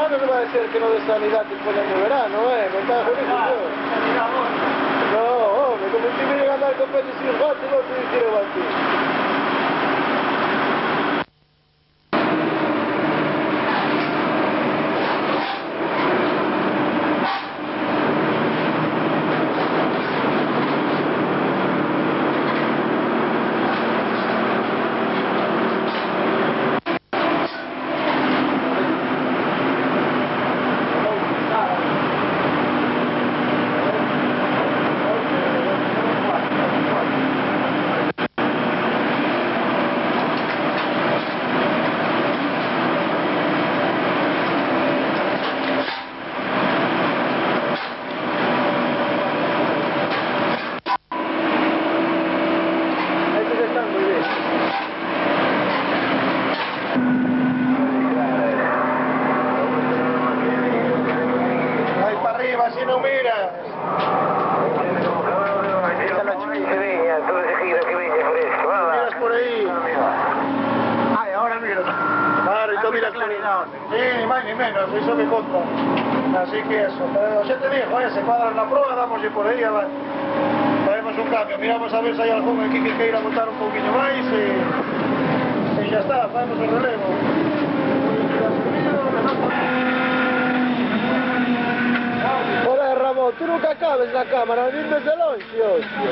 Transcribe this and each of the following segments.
no me va a decir que no de sanidad te ponen de verano, me está jodiendo yo. No, hombre, como si me llega a andar con pecho sin guante, no te quiero guante. Si no miras. Miras por ahí. Ay, ahora miro. Claro, y tú miras claridad. Sí, más ni menos, eso me conta. Así que eso. Pero ya te digo, se cuadran la prueba, damos por ahí, traemos un cambio. Miramos a ver si hay algún aquí que queira botar un poquillo más y ya está, hacemos el relevo. Hola Ramón, tú nunca cabes la cámara, bien desde longe, hostia.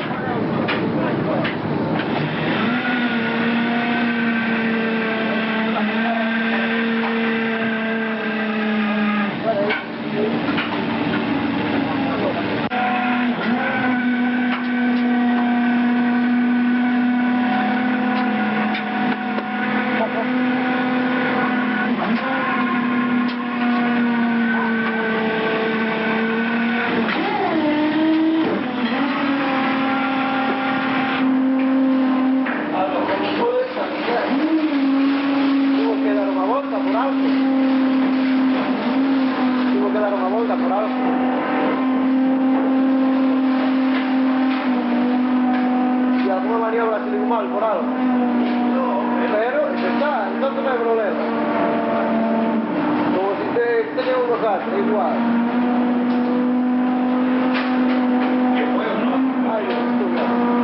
Tuvo que dar una vuelta por algo. Y alguna maniobra se dio mal por algo. Pero está, entonces no hay problema. Como si te tenía unos gatos, igual. Ay, Dios mío.